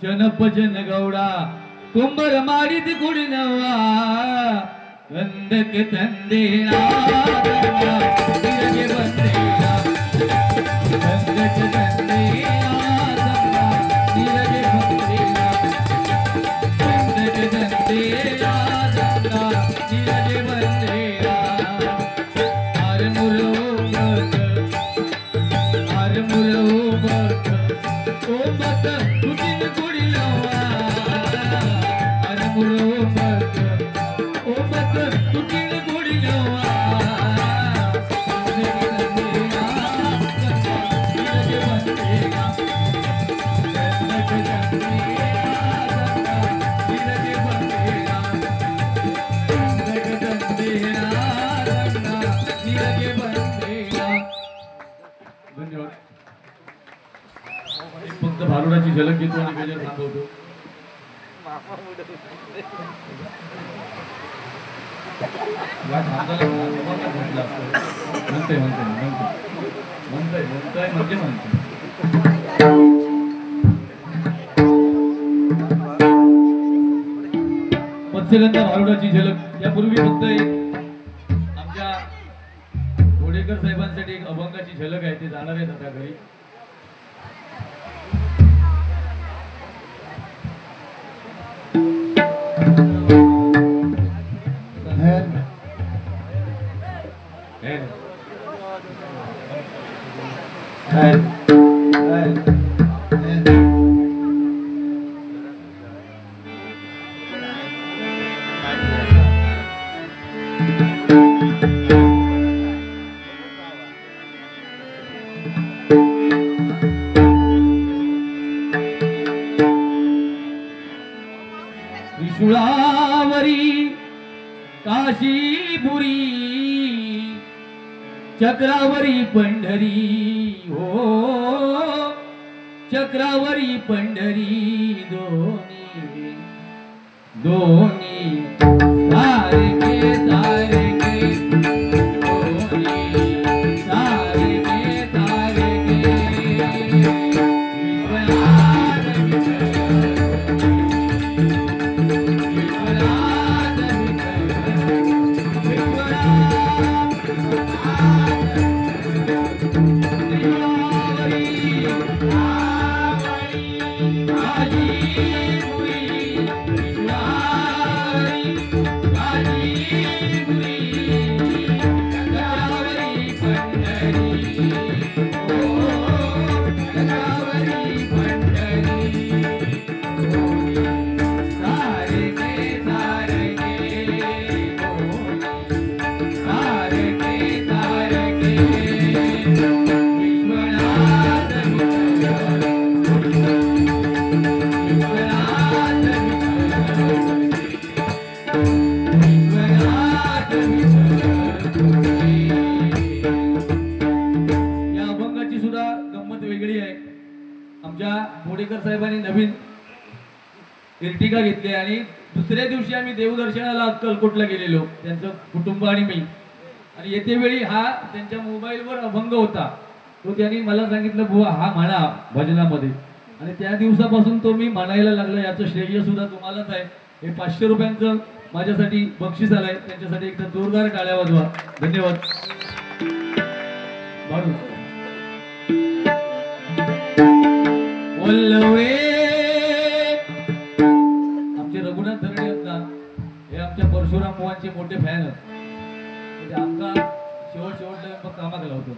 चलपचन गौडा कुंभर माडीत कुडनवा कंदक तंदेना तिरगे बंदेना कंदक तंदेना तिरगे बंदेना कंदक तंदेना तिरगे बंदेना आर मुरो मत ओ मत तुझिन कुडिलवा आर मुरो मत ओ मत तुझिन कुडिलवा फक्त भारुडाची झलक घेतो आणि गजर थांबवतो. मत्स्यगंधा भारुडाची झलक यापूर्वी फक्त आमच्या घोडेकर साहेबांसाठी एक अभंगाची झलक आहे, ते जाणार आहेत आता घरी. त्रिशूळावरी काशीपुरी चक्रावरी पंढरी हो चक्रावरी पंढरी दोन्ही दोन्ही सारखे सारखे दोन्ही सारखे सारखे घोडेकर साहेबांनी नवीन इर्टिगा घेतली आणि दुसऱ्या दिवशी आम्ही देवदर्शनाला अक्कलकोटला गेलेलो, त्यांचं कुटुंब आणि मी. आणि येते वेळी हा त्यांच्या मोबाईलवर अभंग होता, तो त्यांनी मला सांगितलं बुवा हा म्हणा भजनामध्ये, आणि त्या दिवसापासून तो मी म्हणायला लागलो. याचं श्रेय सुद्धा तुम्हालाच आहे. हे 500 रुपयांचं माझ्यासाठी बक्षीस आलंय, त्यांच्यासाठी एकदा जोरदार टाळ्या वाजवा. धन्यवाद. आमचे रघुनाथ धरणे आहेत ना, हे आमच्या परशुराम मोहनचे मोठे फॅन आहेत. म्हणजे आमचा शेवटला मग कामाला लावतो.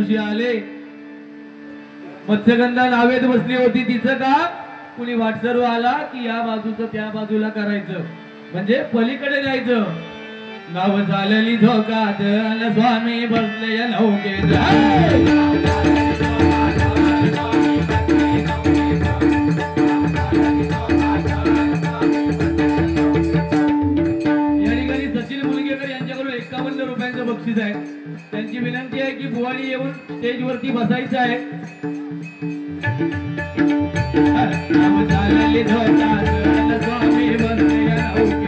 दिवशी आले, मत्स्यगंधा नावेत बसली होती, तिचं काम कुणी वाटसरू आला की या बाजूचं त्या बाजूला करायचं, म्हणजे पलीकडे जायचं. नाव झालेली धोकात अन स्वामी बसले नौकेत. या ठिकाणी सचिन मुलगेकर यांच्याकडून 51 रुपयांचं बक्षीस आहे. त्यांची विनंती आहे की बुवानी येऊन स्टेजवरती बसायचं आहे. नाव झालेली धोकात अन स्वामी बसले नौकेत.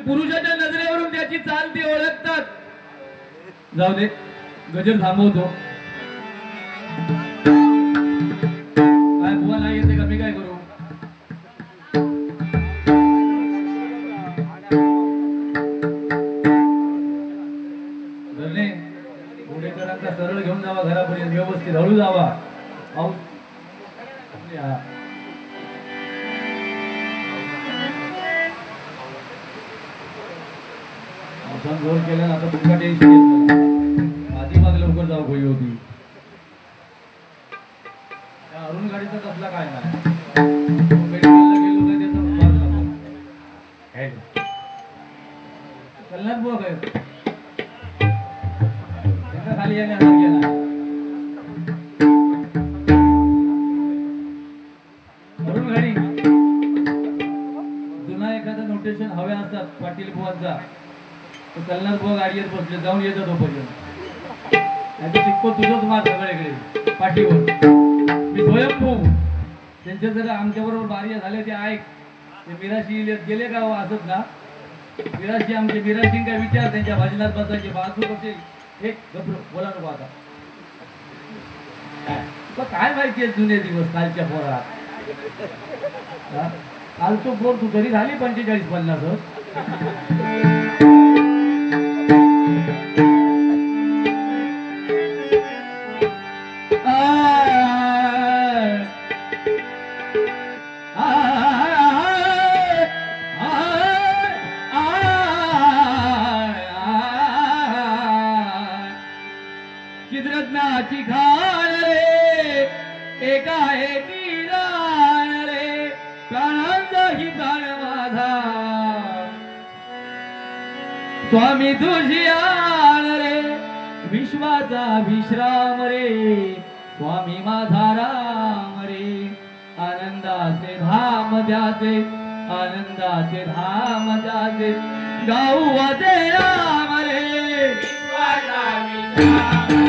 पुरुषाच्या नजरेवरून त्याची चाल ती ओळखतात. जाऊ दे, गजर थांबवतो. काय बुवा नाही येते का, मी काय करू? धरणे घोडेकरांचा सरळ घेऊन जावा घरापर्यंत, व्यवस्थित हळू जावा. जोर केला ना, आता तुमचा टेन्शन येत नाही. आधी माग लवकर जाऊ होई होती. त्या अरुण गाडीचा कसला काय नाही, मेडिकलला गेलो नाही त्याचा कल्लाच बुवा काय त्यांना खाली याने हात गेला. अरुण गाडी जुना एखादा नोटेशन हवे असतात पाटील बुवांचा, तो कल्लाच बुवा गाडीवर बसले, जाऊन येतो तोपर्यंत. आता शिक्को तुझंच मार सगळीकडे पाठीवर. मी स्वयंभू त्यांच्या जर आमच्याबरोबर बार्या झाले ते ऐक, ते मिराशी गेले का असत ना, मिराशी आमचे मिराशी काय विचार त्यांच्या भजनात बसायचे. बाजू कसे हे गप्र बोला नको आता. तुला काय माहिती आहे जुने दिवस कालच्या पोरात? कालचं पोर तू तरी झाली 45-50. चित्रज्ञाची खाण रे, एकाएकी राण रे, प्राणांचाही प्राण माझा स्वामी तुझी आण रे, विश्वाचा विश्राम रे, स्वामी माझा राम रे. आनंदाचे धाम द्याचे, आनंदाचे धाम द्याचे, गाऊ वाचे राम रे, विश्वाचा विश्राम रे.